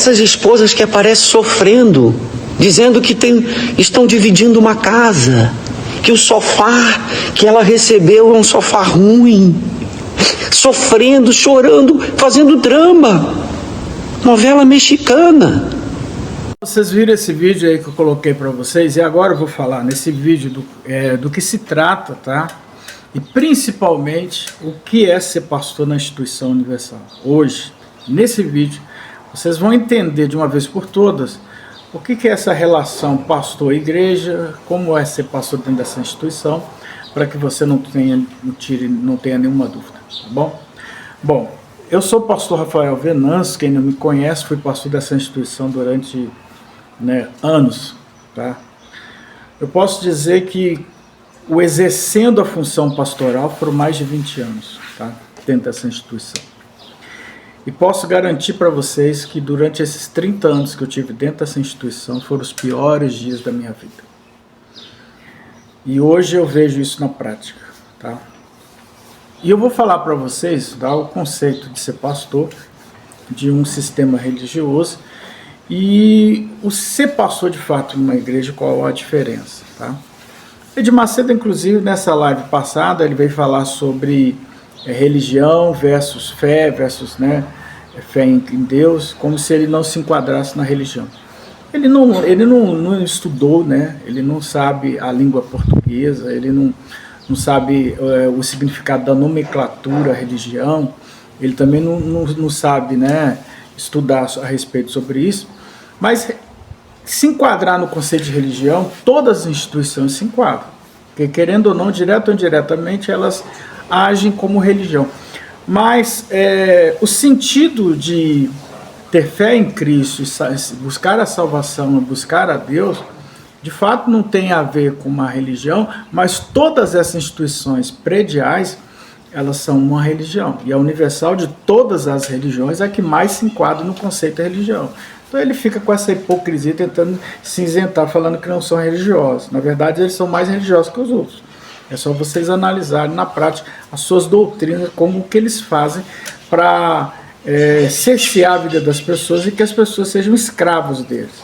Essas esposas que aparecem sofrendo, dizendo que estão dividindo uma casa, que o sofá que ela recebeu é um sofá ruim, sofrendo, chorando, fazendo drama. Novela mexicana. Vocês viram esse vídeo aí que eu coloquei para vocês, e agora eu vou falar nesse vídeo do que se trata, tá? E principalmente o que é ser pastor na instituição universal. Hoje, nesse vídeo, vocês vão entender de uma vez por todas o que é essa relação pastor-igreja, como é ser pastor dentro dessa instituição, para que você não tenha nenhuma dúvida, tá bom? Bom, eu sou o pastor Rafael Venâncio, quem não me conhece, fui pastor dessa instituição durante anos, tá? Eu posso dizer que o exercendo a função pastoral foram mais de 20 anos, tá? Dentro dessa instituição. E posso garantir para vocês que durante esses 30 anos que eu tive dentro dessa instituição foram os piores dias da minha vida. E hoje eu vejo isso na prática, tá? E eu vou falar para vocês o conceito de ser pastor de um sistema religioso e o ser pastor de fato numa igreja, qual a diferença, tá? Edir Macedo, inclusive, nessa live passada, ele veio falar sobre religião versus fé, fé em Deus, como se ele não se enquadrasse na religião. Ele não estudou, ele não sabe a língua portuguesa, ele não sabe o significado da nomenclatura, religião, ele também não sabe estudar a respeito sobre isso, mas se enquadrar no conceito de religião, todas as instituições se enquadram, porque querendo ou não, direto ou indiretamente, elas agem como religião. Mas o sentido de ter fé em Cristo, buscar a salvação, buscar a Deus, de fato não tem a ver com uma religião, mas todas essas instituições prediais, elas são uma religião. E a universal de todas as religiões é a que mais se enquadra no conceito de religião. Então ele fica com essa hipocrisia tentando se isentar, falando que não são religiosos. Na verdade, eles são mais religiosos que os outros. É só vocês analisarem na prática as suas doutrinas, como que eles fazem para cercear a vida das pessoas e que as pessoas sejam escravos deles,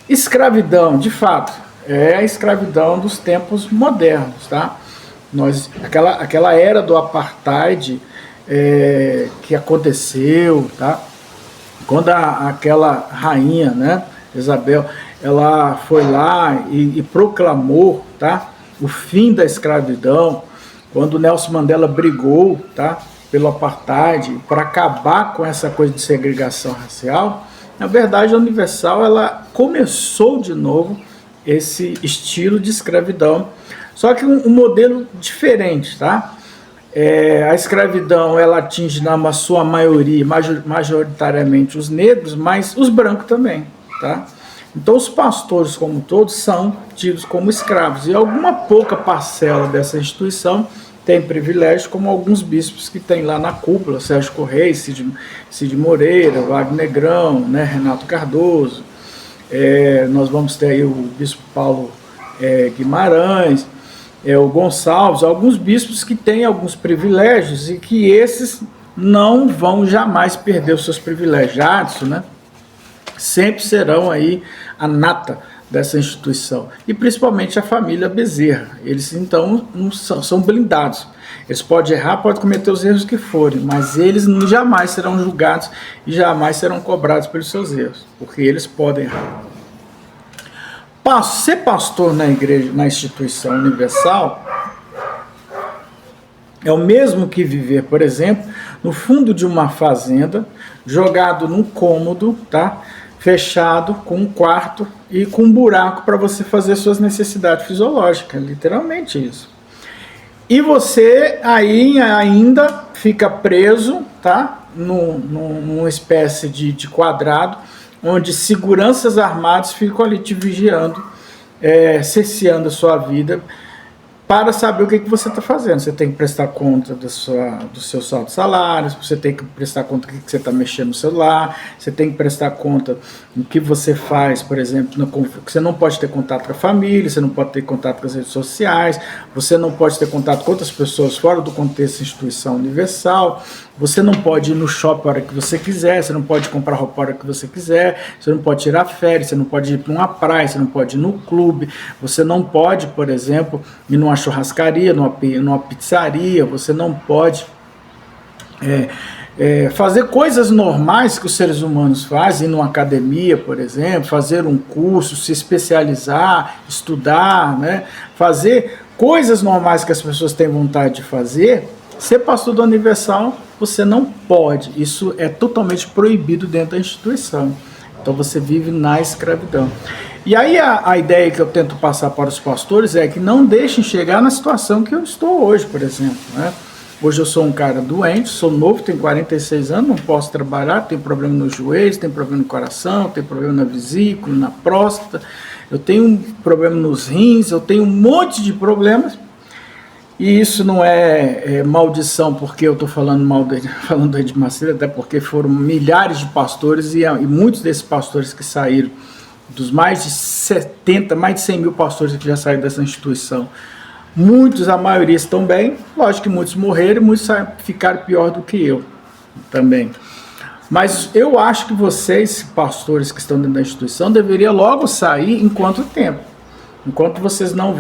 Escravidão, de fato, é a escravidão dos tempos modernos, tá? Aquela era do apartheid que aconteceu, tá? Quando aquela rainha, Isabel, ela foi lá e proclamou, tá? O fim da escravidão, quando Nelson Mandela brigou, tá? Pelo apartheid, para acabar com essa coisa de segregação racial, na verdade a Universal ela começou de novo esse estilo de escravidão, só que um modelo diferente, tá? A escravidão ela atinge na sua maioria, majoritariamente os negros, mas os brancos também, tá? Então os pastores como todos são tidos como escravos e alguma pouca parcela dessa instituição tem privilégio, como alguns bispos que tem lá na cúpula, Sérgio Correia, Cid Moreira, Wagner Negrão, Renato Cardoso, nós vamos ter aí o bispo Paulo Guimarães, o Gonçalves, alguns bispos que têm alguns privilégios e que esses não vão jamais perder os seus privilégios. Adson, sempre serão aí a nata dessa instituição, e principalmente a família Bezerra. Eles então não são blindados, eles podem errar, podem cometer os erros que forem, mas eles jamais serão julgados e jamais serão cobrados pelos seus erros, porque eles podem errar. Ser pastor na igreja, na instituição universal, é o mesmo que viver, por exemplo, no fundo de uma fazenda, jogado num cômodo, tá? Fechado, com um quarto e com um buraco para você fazer suas necessidades fisiológicas, literalmente isso. E você aí ainda fica preso, tá? Numa espécie de quadrado, onde seguranças armados ficam ali te vigiando, cerceando a sua vida, para saber o que você está fazendo. Você tem que prestar conta dos seus altos salários, você tem que prestar conta do que você está mexendo no celular, você tem que prestar conta do que você faz, por exemplo, você não pode ter contato com a família, você não pode ter contato com as redes sociais, você não pode ter contato com outras pessoas fora do contexto da instituição universal, você não pode ir no shopping a hora que você quiser, você não pode comprar roupa a hora que você quiser, você não pode tirar férias, você não pode ir para uma praia, você não pode ir no clube, você não pode, por exemplo, ir numa churrascaria, numa pizzaria, você não pode fazer coisas normais que os seres humanos fazem, ir numa academia, por exemplo, fazer um curso, se especializar, estudar, né? Fazer coisas normais que as pessoas têm vontade de fazer. Ser pastor da Universal, você não pode, isso é totalmente proibido dentro da instituição. Então você vive na escravidão. E aí a ideia que eu tento passar para os pastores é que não deixem chegar na situação que eu estou hoje, por exemplo, né? Hoje eu sou um cara doente, sou novo, tenho 46 anos, não posso trabalhar, tenho problema nos joelhos, tenho problema no coração, tenho problema na vesícula, na próstata, eu tenho um problema nos rins, eu tenho um monte de problemas. E isso não é maldição porque eu estou falando do Edir Macedo, até porque foram milhares de pastores e muitos desses pastores que saíram, dos mais de 70, mais de 100 mil pastores que já saíram dessa instituição, muitos, a maioria estão bem, lógico que muitos morreram e muitos ficaram pior do que eu também. Mas eu acho que vocês, pastores que estão dentro da instituição, deveriam logo sair enquanto tempo, enquanto vocês não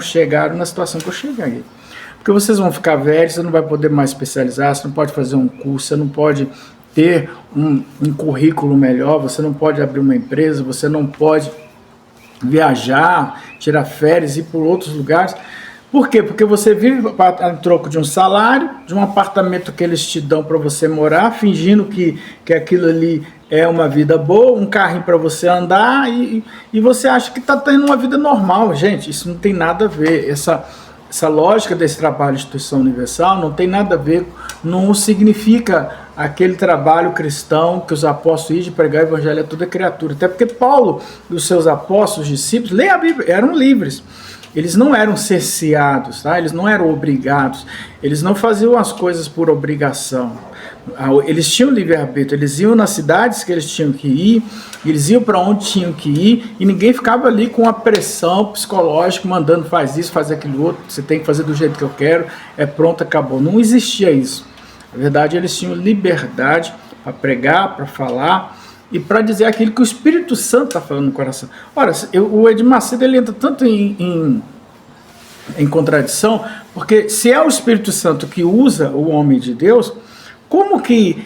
chegaram na situação que eu cheguei. Porque vocês vão ficar velhos, você não vai poder mais especializar, você não pode fazer um curso, você não pode ter um currículo melhor, você não pode abrir uma empresa, você não pode viajar, tirar férias, ir por outros lugares. Por quê? Porque você vive em troco de um salário, de um apartamento que eles te dão para você morar, fingindo que aquilo ali é uma vida boa, um carrinho para você andar e você acha que está tendo uma vida normal. Gente, isso não tem nada a ver. Essa lógica desse trabalho de instituição universal não tem nada a ver, não significa aquele trabalho cristão que os apóstolos iam de pregar o evangelho a toda criatura. Até porque Paulo e os seus apóstolos, discípulos, leia a Bíblia, eram livres. Eles não eram cerceados, tá? Eles não eram obrigados, eles não faziam as coisas por obrigação. Eles tinham livre-arbítrio, eles iam nas cidades que eles tinham que ir, eles iam para onde tinham que ir, e ninguém ficava ali com a pressão psicológica, mandando faz isso, faz aquilo outro, você tem que fazer do jeito que eu quero, pronto, acabou. Não existia isso. Na verdade, eles tinham liberdade para pregar, para falar, e para dizer aquilo que o Espírito Santo está falando no coração. Ora, o Edir Macedo ele entra tanto em contradição, porque se é o Espírito Santo que usa o homem de Deus, como que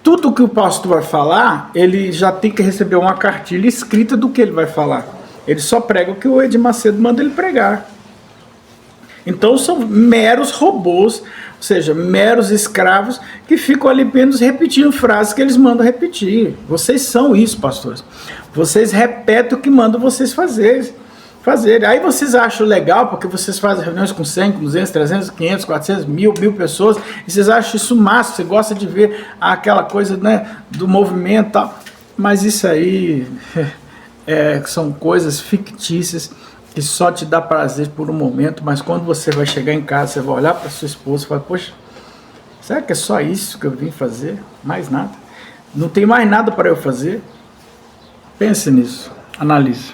tudo que o pastor vai falar, ele já tem que receber uma cartilha escrita do que ele vai falar? Ele só prega o que o Edir Macedo manda ele pregar. Então são meros robôs, ou seja, meros escravos que ficam ali apenas repetindo frases que eles mandam repetir. Vocês são isso, pastores. Vocês repetem o que mandam vocês fazerem. Aí vocês acham legal, porque vocês fazem reuniões com 100, 200, 300, 500, 400, mil pessoas, e vocês acham isso massa, você gosta de ver aquela coisa, né, do movimento e tal. Mas isso aí são coisas fictícias que só te dá prazer por um momento, mas quando você vai chegar em casa, você vai olhar para sua esposa e falar, poxa, será que é só isso que eu vim fazer? Mais nada? Não tem mais nada para eu fazer? Pense nisso, analise.